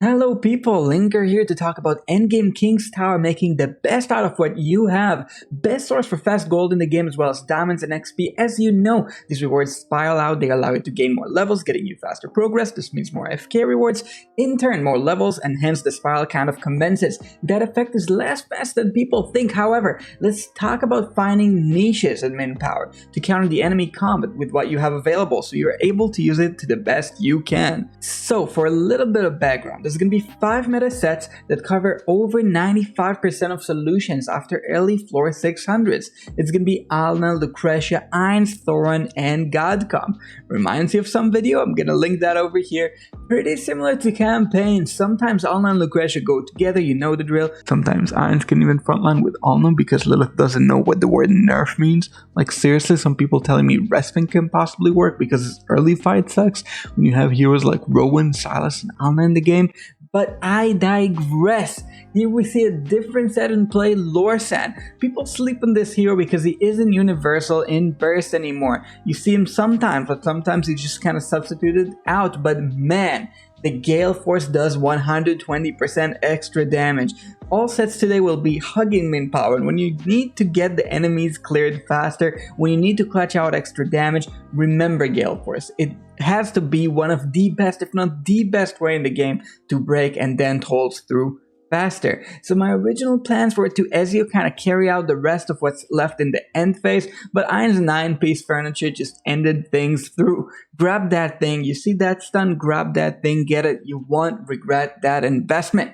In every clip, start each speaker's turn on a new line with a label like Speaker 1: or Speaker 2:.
Speaker 1: Hello people, Linker here to talk about Endgame King's Tower, making the best out of what you have. Best source for fast gold in the game as well as diamonds and XP. As you know, these rewards spiral out, they allow you to gain more levels, getting you faster progress. This means more AFK rewards, in turn more levels, and hence the spiral kind of commences. That effect is less fast than people think. However, let's talk about finding niches in min power to counter the enemy combat with what you have available so you're able to use it to the best you can. So for a little bit of background, there's going to be 5 meta sets that cover over 95% of solutions after early floor 600s. It's going to be Alna, Lucretia, Ainz, Thoron, and Godcom. Reminds you of some video? I'm going to link that over here. Pretty similar to campaigns. Sometimes Alna and Lucretia go together, you know the drill. Sometimes Ainz can even frontline with Alna because Lilith doesn't know what the word nerf means. Like seriously, some people telling me Respin can possibly work because its early fight sucks when you have heroes like Rowan, Silas, and Alna in the game. But I digress. Here we see a different set in play, Lorsan. People sleep on this hero because he isn't universal in burst anymore. You see him sometimes, but sometimes he's just kind of substituted out. But man, the Gale Force does 120% extra damage. All sets today will be hugging min power, and when you need to get the enemies cleared faster, when you need to clutch out extra damage, remember Gale Force. It has to be one of the best, if not the best way in the game to break and then holds through faster. So my original plans were to Ezio kind of carry out the rest of what's left in the end phase, but Ain's 9-piece furniture just ended things through. Grab that thing, you see that stun, grab that thing, get it, you won't regret that investment.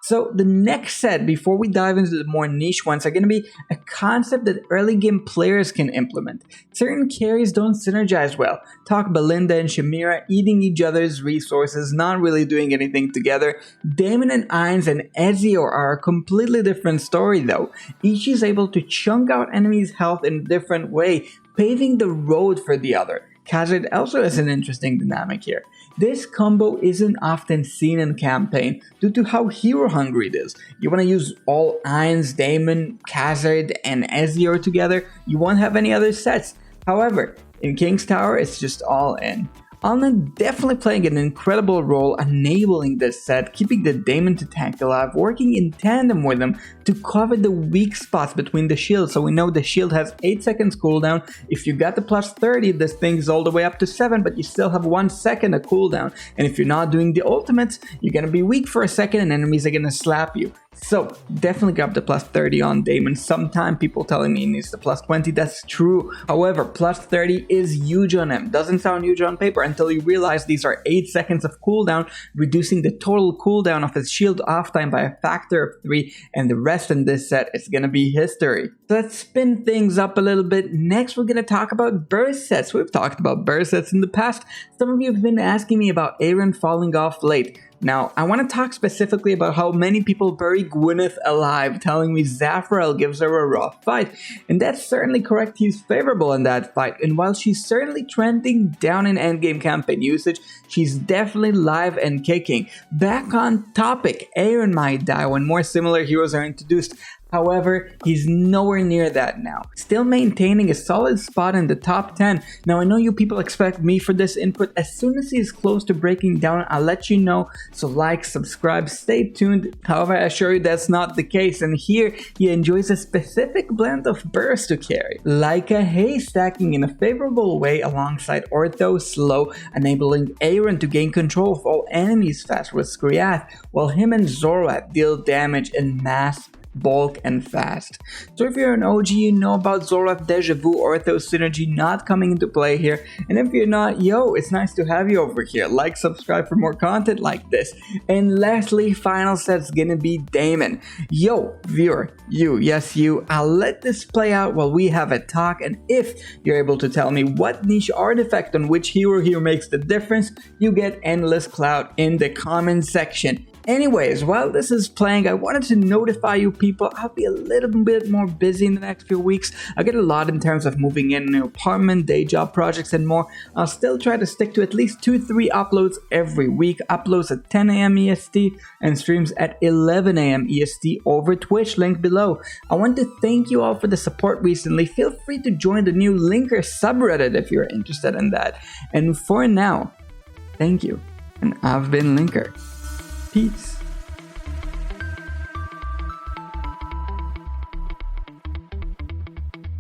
Speaker 1: So the next set, before we dive into the more niche ones, are going to be a concept that early game players can implement. Certain carries don't synergize well. Talk Belinda and Shamira eating each other's resources, not really doing anything together. Damon and Ainz and Ezio are a completely different story though. Each is able to chunk out enemies' health in a different way, paving the road for the other. Khazard also has an interesting dynamic here. This combo isn't often seen in campaign due to how hero hungry it is. You want to use all Ainz, Damon, Khazard, and Ezio together, you won't have any other sets. However, in King's Tower, it's just all in. Alna definitely playing an incredible role enabling this set, keeping the Damon to tank alive, working in tandem with them to cover the weak spots between the shields. So we know the shield has 8 seconds cooldown. If you got the plus 30, this thing's all the way up to 7, but you still have 1 second of cooldown. And if you're not doing the ultimates, you're gonna be weak for a second and enemies are gonna slap you. So definitely grab the plus 30 on Damon. Sometime people telling me he needs the plus 20, that's true. However, plus 30 is huge on him. Doesn't sound huge on paper until you realize these are 8 seconds of cooldown, reducing the total cooldown of his shield off time by a factor of 3, and the rest in this set is gonna be history. So let's spin things up a little bit. Next, we're gonna talk about burst sets. We've talked about burst sets in the past. Some of you have been asking me about Aaron falling off late. Now, I want to talk specifically about how many people bury Gwyneth alive, telling me Zafrael gives her a rough fight. And that's certainly correct, he's favorable in that fight. And while she's certainly trending down in endgame campaign usage, she's definitely live and kicking. Back on topic, Aaron might die when more similar heroes are introduced. However, he's nowhere near that now. Still maintaining a solid spot in the top 10. Now, I know you people expect me for this input. As soon as he's close to breaking down, I'll let you know. So like, subscribe, stay tuned. However, I assure you that's not the case. And here, he enjoys a specific blend of burst to carry. Like a haze stacking in a favorable way alongside Ortho Slow, enabling Aaron to gain control of all enemies fast with Skriath, while him and Zorath deal damage in mass, bulk, and fast. So if you're an OG, you know about Zorath, Deja Vu, Ortho Synergy not coming into play here. And if you're not, yo, it's nice to have you over here. Like, subscribe for more content like this. And lastly, final set's gonna be Damon. Yo, viewer, you, yes you, I'll let this play out while we have a talk, and if you're able to tell me what niche artifact on which hero here makes the difference, you get endless clout in the comment section. Anyways, while this is playing, I wanted to notify you people I'll be a little bit more busy in the next few weeks. I get a lot in terms of moving in a new apartment, day job projects, and more. I'll still try to stick to at least 2-3 uploads every week. Uploads at 10 AM EST and streams at 11 AM EST over Twitch, link below. I want to thank you all for the support recently. Feel free to join the new Linker subreddit if you're interested in that. And for now, thank you. And I've been Linker. Peace.